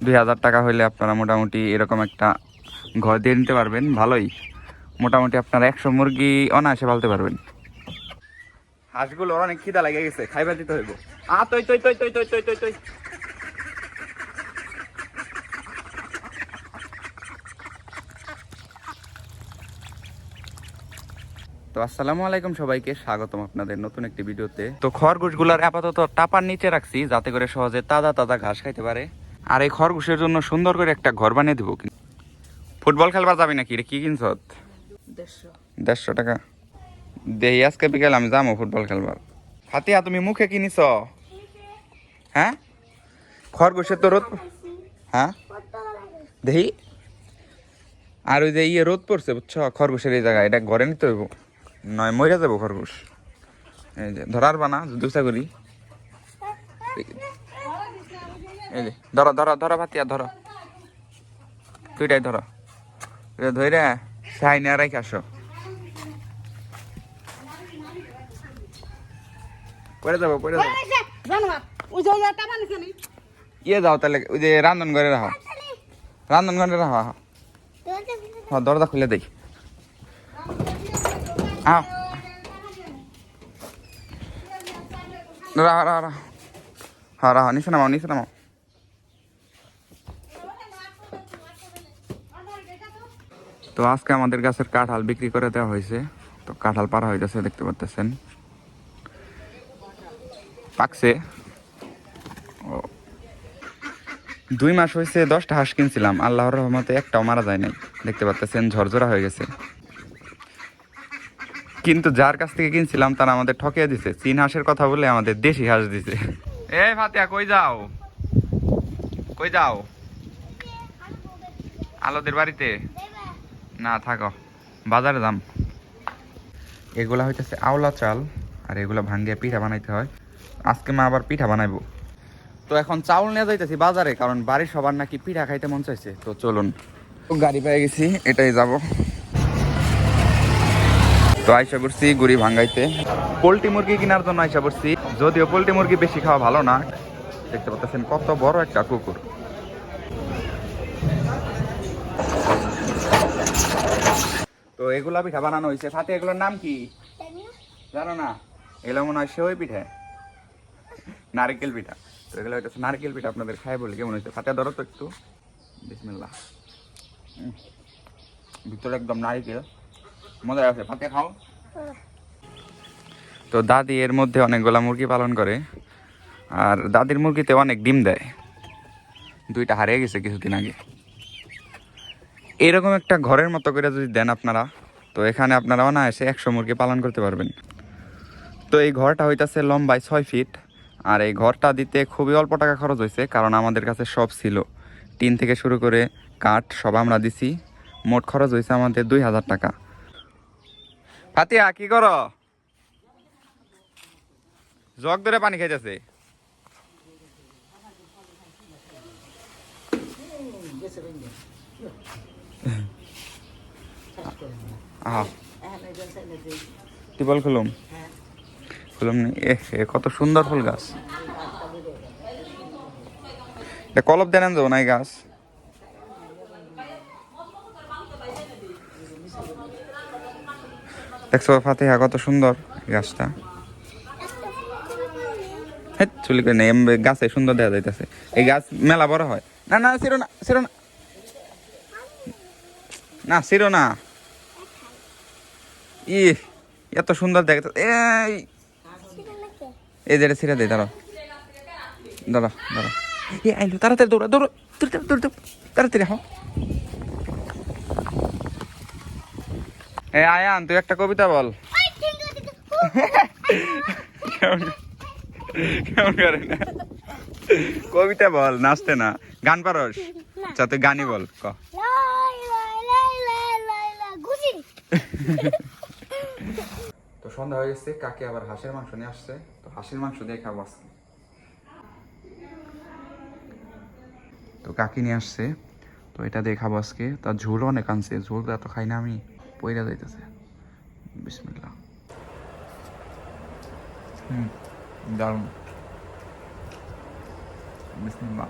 2000 টাকা হইলে আপনারা মোটামুটি এরকম একটা ঘর দিয়ে নিতে পারবেন। ভালোই, মোটামুটি আপনারা 100 মুরগি অনায়াসে পালতে পারবেন। হাঁসগুলো অনেক খিদা লেগে গেছে, খাইবা দিতে হইব। তৈ তৈ তৈ তৈ তৈ তৈ তৈ তৈ। তো আসসালামু আলাইকুম, সবাইকে স্বাগতম আপনাদের নতুন একটি ভিডিওতে। তো খরগোশগুলার আপাতত টাপার নিচে রাখছি যাতে করে সহজে তাজা তাজা ঘাস খাইতে পারে। আর এই খরগোশের জন্য সুন্দর করে একটা ঘর বানিয়ে দেবো। ফুটবল খেলবার যাবি নাকি রে? কি কিনছ? 150 টাকা দেই। আজকে বিকেল আমি যাবো ফুটবল খেলবার। ফাতিয়া, তুমি মুখে কিনিস? হ্যাঁ, খরগোশের তো রোদ। হ্যাঁ দেহি। আর ওই যে রোদ পড়ছে বুঝছো, খরগোশের এই জায়গায় এটা ঘরে নিতে হইব, নয় মরে যাবো খরগোশ। এই যে ধরার বানা দুসা করি। এই যে ধরো ধরো ধরো ফাতিয়া, ধরো তুইটাই ধরো, ধরে সাই নিয়ে রাখি আসো। পরে যাবো পরে যাবো। যাও তাহলে, ওই যে রান্ধন ঘরে রাখো, রান্ধন ঘরে রাখো। হ্যাঁ দরজা খুলে দেই। হ্যাঁ রাহ রাহ রাহ, হ্যাঁ রাহ, নিচে নামাও নিচে নামাও। তো আজকে আমাদের গাছের কাঁঠাল বিক্রি করে দেওয়া হয়েছে। তো কাঁঠাল পাড়া হয়ে গেছে, দেখতে পাচ্ছেন পাকছে। 2 মাস হয়েছে 10টা হাঁস কিনছিলাম, আল্লাহর রহমতে একটাও মারা যায় নাই। দেখতে পাচ্ছেন ঝরঝরা হয়ে গেছে। কিন্তু যার কাছ থেকে কিনছিলাম তারা আমাদের ঠকিয়ে দিছে, চীন হাঁসের কথা বলে আমাদের দেশি হাঁস দিছে। এই ফাতিয়া, কই যাও কই যাও? আলোদের বাড়িতে? না থাকো, বাজারে যাম। এগুলা হইতেছে আওলা চাল, আর এগুলা ভাঙ্গিয়ে পিঠা বানাইতে হয়। আজকে মা আবার পিঠা বানাইবো। তো এখন চাউল নিয়ে যাইতেছি বাজারে, কারণ বাড়ির সবার নাকি পিঠা খাইতে মন চাইছে। তো চলুন, গাড়ি পেয়ে গেছি, এটাই যাব। তো আইসা করছি গুড়ি ভাঙ্গাইতে, পোল্ট্রি মুরগি কেনার জন্য আইসা করছি। যদিও পোল্ট্রি মুরগি বেশি খাওয়া ভালো না। দেখতে পাচ্ছেন কত বড় একটা কুকুর। তো এগুলা পিঠা বানানো হয়েছে। ফাতে, এগুলোর নাম কি জানো না? এগুলো মনে হয় সেওই পিঠা, নারকেল পিঠা। তো এগুলো হইতেছে নারকেল পিঠা। আপনাদের খাই বলি কেমন হয়েছে? ফাতে ধরো তো একটু, বিসমিল্লাহ। ভিতরে একদম নারকেল, মজা আছে। ফাতে খাও। তো দাদি এর মধ্যে অনেকগুলা মুরগি পালন করে, আর দাদির মুরগিতে অনেক ডিম দেয়। 2টা হারিয়ে গেছে কিছুদিন আগে। এরকম একটা ঘরের মতো করে যদি দেন আপনারা, তো এখানে আপনারা অনায়াসে 100 মুরগি পালন করতে পারবেন। তো এই ঘরটা হইতাছে লম্বায় 6 ফিট। আর এই ঘরটা দিতে খুবই অল্প টাকা খরচ হয়েছে, কারণ আমাদের কাছে সব ছিল, টিন থেকে শুরু করে কাঠ সব আমরা দিছি। মোট খরচ হয়েছে আমাদের 2000 টাকা। ফাতিয়া, কি করো? জগ ধরে পানি খাইতেছে। টিবল খুলুম খুলুম নি। কত সুন্দর ফুল গাছ। কলপ দেন যাবো না এই গাছ। দেখছো ফাতিহা, কত সুন্দর গাছটা। চুলি করে নেই, গাছে সুন্দর দেখা যাইতেছে। এই গাছ মেলা বড় হয়। না না ছিল না, ছিল না, না ছিল না। ই এত সুন্দর দেখা। এই যে ছিঁড়ে দেয়, দাঁড়ো দাঁড়া দাঁড়া। এ আইলো, তাড়াতাড়ি দৌড়া দৌড়া, তাড়াতাড়ি হো। এ আয়ান, তুই একটা কবিতা বল। কেমন করে না? কবিতা বল, নাচতে না। গান পারস? আচ্ছা তুই গানই বল। তো সন্ধ্যা হয়ে গেছে, কাকে আবার হাঁসের মাংস নিয়ে আসছে। তো হাঁসের মাংস দিয়ে খাবো আজকে। তো কাকি নিয়ে আসছে, তো এটা দিয়ে খাবো আজকে। তার ঝোল অনেক আনছে, ঝোল তো এত খাই না আমি, পইরা যাইতেছে। বিসমিল্লাহ। দারুণ। বিসমিল্লাহ।